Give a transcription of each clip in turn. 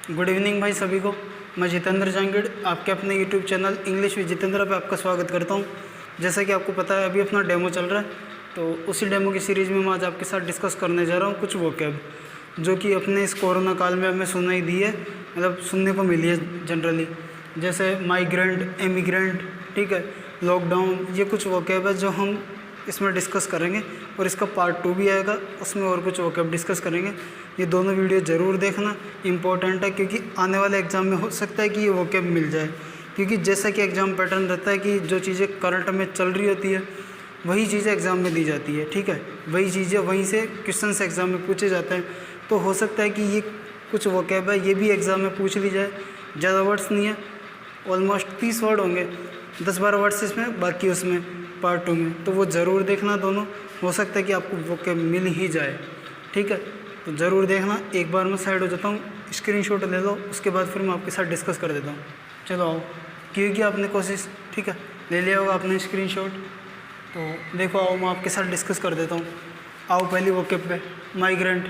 Good evening भाई सभी को। मैं जितेंद्र जांगिड़ आपके अपने YouTube channel English with Jitendra पे आपका स्वागत करता हूं। जैसा कि आपको पता है अभी अपना डेमो चल रहा है, तो उसी डेमो की सीरीज़ में मैं आज आपके साथ डिस्कस करने जा रहा हूं कुछ वोकैब जो कि अपने इस कोरोना काल में हमें सुनाई दी है, मतलब सुनने को मिली है जनरली, जैसे माइग्रेंट, एमिग्रेंट, ठीक है, लॉकडाउन। ये कुछ वोकैब है जो हम इसमें डिस्कस करेंगे और इसका पार्ट 2 भी आएगा, उसमें और कुछ वोकैब डिस्कस करेंगे। ये दोनों वीडियो ज़रूर देखना, इम्पोर्टेंट है, क्योंकि आने वाले एग्ज़ाम में हो सकता है कि ये वोकैब मिल जाए। क्योंकि जैसा कि एग्ज़ाम पैटर्न रहता है कि जो चीज़ें करंट में चल रही होती है वही चीज़ें एग्ज़ाम में दी जाती है, ठीक है, वही चीज़ें वहीं से क्वेश्चन एग्ज़ाम में पूछे जाते हैं। तो हो सकता है कि ये कुछ वोकैब है ये भी एग्ज़ाम में पूछ ली जाए। ज़्यादा वर्ड्स नहीं है, ऑलमोस्ट 30 वर्ड होंगे, 10-12 वर्ड्स इसमें, बाकी उसमें पार्ट 2 में। तो वो ज़रूर देखना दोनों, हो सकता है कि आपको वोकैब मिल ही जाए, ठीक है। तो ज़रूर देखना। एक बार मैं साइड हो जाता हूँ, स्क्रीनशॉट ले लो, उसके बाद फिर मैं आपके साथ डिस्कस कर देता हूँ। चलो आओ, की कि आपने कोशिश, ठीक है, ले लिया होगा आपने स्क्रीनशॉट। तो देखो आओ, मैं आपके साथ डिस्कस कर देता हूँ। आओ पहली वोकैब पे, migrant.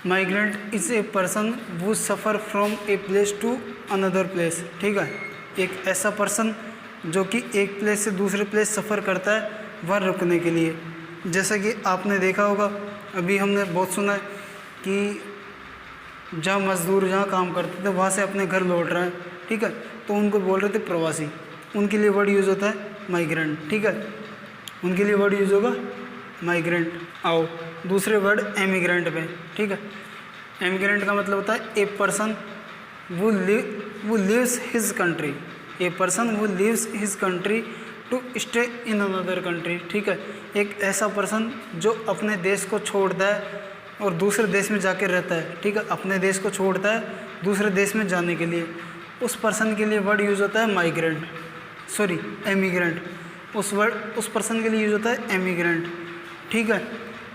Migrant is a person who सफ़र from a place to another place, ठीक है। एक ऐसा पर्सन जो कि एक प्लेस से दूसरे प्लेस सफ़र करता है वहाँ रुकने के लिए। जैसा कि आपने देखा होगा, अभी हमने बहुत सुना है कि जहाँ मज़दूर जहाँ काम करते थे वहाँ से अपने घर लौट रहे हैं, ठीक है, तो उनको बोल रहे थे प्रवासी। उनके लिए वर्ड यूज़ होता है माइग्रेंट, ठीक है, उनके लिए वर्ड यूज़ होगा माइग्रेंट। आओ दूसरे वर्ड एमिग्रेंट पे, ठीक है। एमिग्रेंट का मतलब होता है a person who leaves his country, a person who leaves his country to stay in another country, ठीक है। एक ऐसा पर्सन जो अपने देश को छोड़ता है और दूसरे देश में जाकर रहता है, ठीक है, अपने देश को छोड़ता है दूसरे देश में जाने के लिए, उस पर्सन के लिए वर्ड यूज़ होता है माइग्रेंट, सॉरी एमिग्रेंट। उस पर्सन के लिए यूज़ होता है एमिग्रेंट, ठीक है।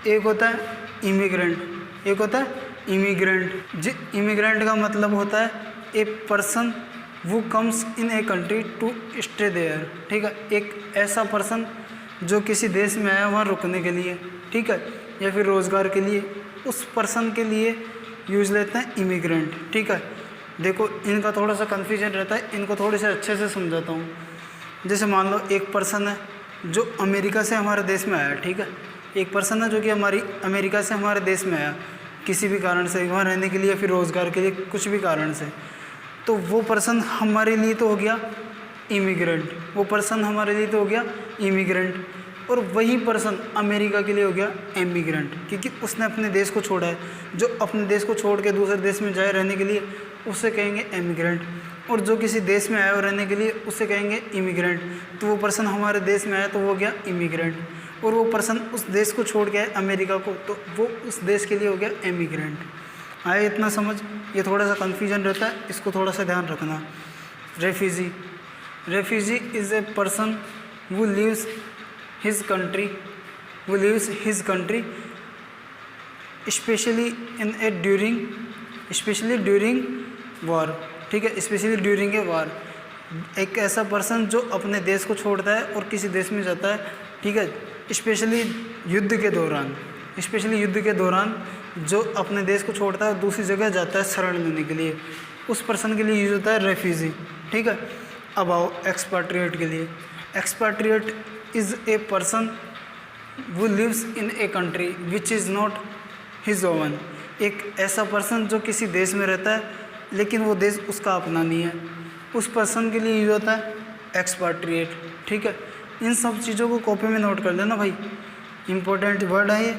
एक होता है इमिग्रेंट, एक होता है इमिग्रेंट। इमिग्रेंट का मतलब होता है a person who comes in a country to stay there, ठीक है। एक ऐसा पर्सन जो किसी देश में आया वहाँ रुकने के लिए, ठीक है, या फिर रोज़गार के लिए, उस पर्सन के लिए यूज़ लेते हैं इमिग्रेंट, ठीक है। देखो इनका थोड़ा सा कन्फ्यूजन रहता है, इनको थोड़े से अच्छे से समझाता हूँ। जैसे मान लो एक पर्सन है जो अमेरिका से हमारे देश में आया, ठीक है, एक पर्सन है जो कि अमेरिका से हमारे देश में आया किसी भी कारण से, वहाँ रहने के लिए, फिर रोज़गार के लिए, कुछ भी कारण से, तो वो पर्सन हमारे लिए तो हो गया इमिग्रेंट, वो पर्सन हमारे लिए तो हो गया इमिग्रेंट। और वही पर्सन अमेरिका के लिए हो गया एमिग्रेंट, क्योंकि उसने अपने देश को छोड़ा है। जो अपने देश को छोड़ के दूसरे देश में जाए रहने के लिए उसे कहेंगे एमिग्रेंट, और जो किसी देश में आया हो रहने के लिए उसे कहेंगे इमिग्रेंट। तो वो पर्सन हमारे देश में आया तो वो हो गया इमिग्रेंट, और वो पर्सन उस देश को छोड़ के आए अमेरिका को, तो वो उस देश के लिए हो गया एमिग्रेंट। आए इतना समझ? ये थोड़ा सा कन्फ्यूजन रहता है, इसको थोड़ा सा ध्यान रखना। Refugee, refugee is a person who leaves his country, who leaves his country specially in a specially during war, ठीक है, स्पेशली ड्यूरिंग ए वॉर। एक ऐसा पर्सन जो अपने देश को छोड़ता है और किसी देश में जाता है, ठीक है, स्पेशली युद्ध के दौरान, स्पेशली युद्ध के दौरान जो अपने देश को छोड़ता है और दूसरी जगह जाता है शरण लेने के लिए, उस पर्सन के लिए यूज होता है रेफ्यूजी, ठीक है। अब आओ एक्सपाट्रिएट के लिए। Expatriate is a person who lives in a country which is not his own. एक ऐसा पर्सन जो किसी देश में रहता है लेकिन वो देश उसका अपना नहीं है, उस पर्सन के लिए यूज होता है एक्सपाट्रिएट, ठीक है। इन सब चीज़ों को कॉपी में नोट कर लेना भाई, इंपॉर्टेंट वर्ड है ये।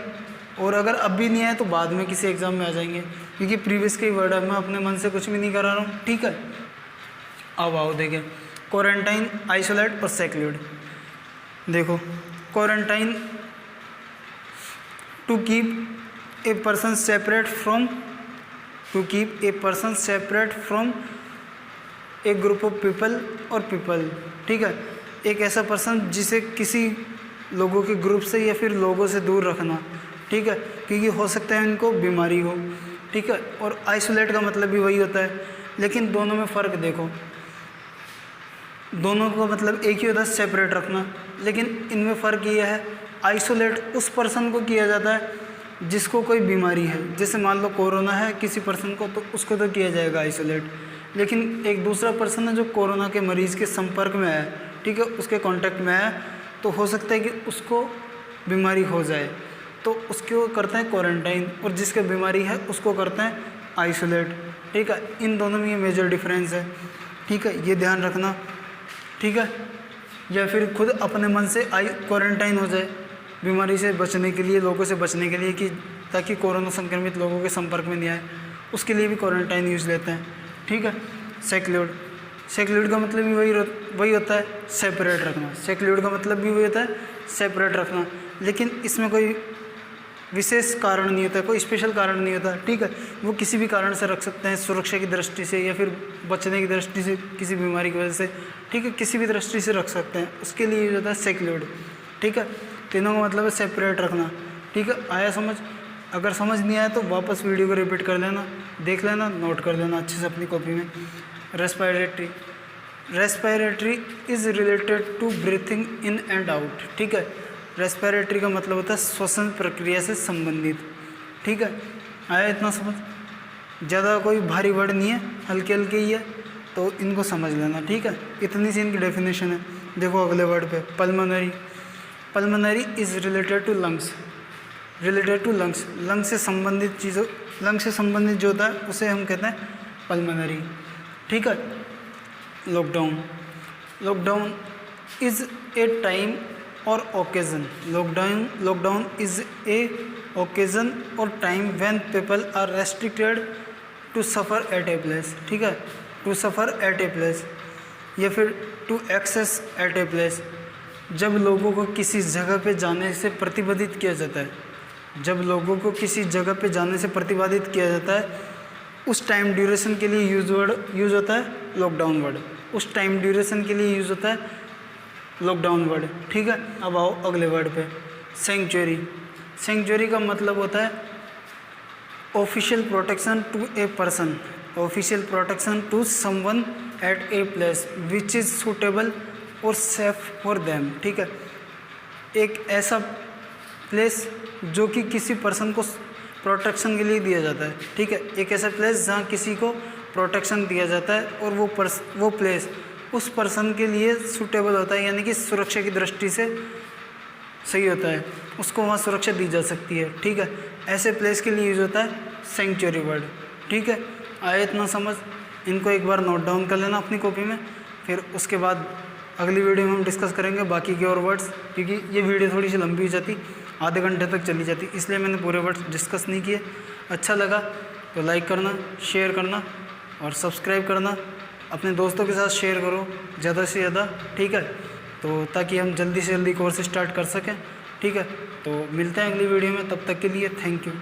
और अगर अब भी नहीं आए तो बाद में किसी एग्ज़ाम में आ जाएंगे, क्योंकि प्रीवियस के ही वर्ड है, मैं अपने मन से कुछ भी नहीं करा रहा हूँ, ठीक है। अब आओ देखें, क्वारंटाइन, आइसोलेट और सेक्लूड। देखो quarantine to keep a person separate from, to keep a person separate from a group of people और पीपल, ठीक है। एक ऐसा पर्सन जिसे किसी लोगों के ग्रुप से या फिर लोगों से दूर रखना, ठीक है, क्योंकि हो सकता है इनको बीमारी हो, ठीक है। और आइसोलेट का मतलब भी वही होता है, लेकिन दोनों में फ़र्क देखो, दोनों का मतलब एक ही होता है सेपरेट रखना, लेकिन इनमें फ़र्क ये है आइसोलेट उस पर्सन को किया जाता है जिसको कोई बीमारी है, जैसे मान लो कोरोना है किसी पर्सन को, तो उसको तो किया जाएगा आइसोलेट। लेकिन एक दूसरा पर्सन है जो कोरोना के मरीज़ के संपर्क में है, ठीक है, उसके कांटेक्ट में है, तो हो सकता है कि उसको बीमारी हो जाए, तो उसको करते हैं क्वारंटाइन, और जिसके बीमारी है उसको करते हैं आइसोलेट। ठीक है, इन दोनों में ये मेजर डिफरेंस है। ठीक है, ये ध्यान रखना। ठीक है, या फिर खुद अपने मन से क्वारंटाइन हो जाए बीमारी से बचने के लिए, लोगों से बचने के लिए, कि ताकि कोरोना संक्रमित लोगों के संपर्क में नहीं आए, उसके लिए भी क्वारंटाइन यूज़ लेते हैं। ठीक है, सेक्लूड, सेक्लूड का मतलब भी वही होता है, सेपरेट रखना। सेक्लूड का मतलब भी वही होता है, सेपरेट रखना। लेकिन इसमें कोई विशेष कारण नहीं होता, कोई स्पेशल कारण नहीं होता। ठीक है, वो किसी भी कारण से रख सकते हैं, सुरक्षा की दृष्टि से या फिर बचने की दृष्टि से, किसी बीमारी की वजह से। ठीक है, किसी भी दृष्टि से रख सकते हैं, उसके लिए यूज होता है सेक्लूड। ठीक है, तीनों का मतलब है सेपरेट रखना। ठीक है, आया समझ? अगर समझ नहीं आया तो वापस वीडियो को रिपीट कर लेना, देख लेना, नोट कर लेना अच्छे से अपनी कॉपी में। Respiratory, respiratory is related to breathing in and out. ठीक है, रेस्पिरेटरी का मतलब होता है श्वसन प्रक्रिया से संबंधित। ठीक है, आया इतना समझ? ज़्यादा कोई भारी वर्ड नहीं है, हल्के हल्के ही है, तो इनको समझ लेना। ठीक है, इतनी सी इनकी डेफिनेशन है। देखो अगले वर्ड पे, pulmonary. Pulmonary is related to lungs, related to lungs, lung से संबंधित चीज़ों, लंग से संबंधित जो होता है उसे हम कहते हैं पल्मोनरी। ठीक है, lockdown, lockdown is a time और occasion, lockdown is a occasion और time when people are restricted to सफ़र एट ए प्लेस। ठीक है, टू सफ़र एट ए प्लेस या फिर to access at a place, जब लोगों को किसी जगह पे जाने से प्रतिबंधित किया जाता है, जब लोगों को किसी जगह पे जाने से प्रतिबंधित किया जाता है, उस टाइम ड्यूरेशन के लिए यूज़ होता है लॉकडाउन वर्ड, उस टाइम ड्यूरेशन के लिए यूज़ होता है लॉकडाउन वर्ड। ठीक है, अब आओ अगले वर्ड पे, सेंक्चुरी। सेंक्चुरी का मतलब होता है official protection to a person, official protection to someone at a place which is suitable और सेफ फॉर देम। ठीक है, एक ऐसा प्लेस जो कि किसी पर्सन को प्रोटेक्शन के लिए दिया जाता है। ठीक है, एक ऐसा प्लेस जहाँ किसी को प्रोटेक्शन दिया जाता है और वो प्लेस उस पर्सन के लिए सूटेबल होता है, यानी कि सुरक्षा की दृष्टि से सही होता है, उसको वहाँ सुरक्षा दी जा सकती है। ठीक है, ऐसे प्लेस के लिए यूज़ होता है सेंक्चुरी वर्ड। ठीक है, आया इतना समझ? इनको एक बार नोट डाउन कर लेना अपनी कॉपी में, फिर उसके बाद अगली वीडियो में हम डिस्कस करेंगे बाकी के और वर्ड्स, क्योंकि ये वीडियो थोड़ी सी लंबी हो जाती, आधे घंटे तक चली जाती, इसलिए मैंने पूरे वर्ड्स डिस्कस नहीं किए। अच्छा लगा तो लाइक करना, शेयर करना और सब्सक्राइब करना, अपने दोस्तों के साथ शेयर करो ज़्यादा से ज़्यादा। ठीक है, तो ताकि हम जल्दी से जल्दी कोर्स स्टार्ट कर सकें। ठीक है, तो मिलते हैं अगली वीडियो में, तब तक के लिए थैंक यू।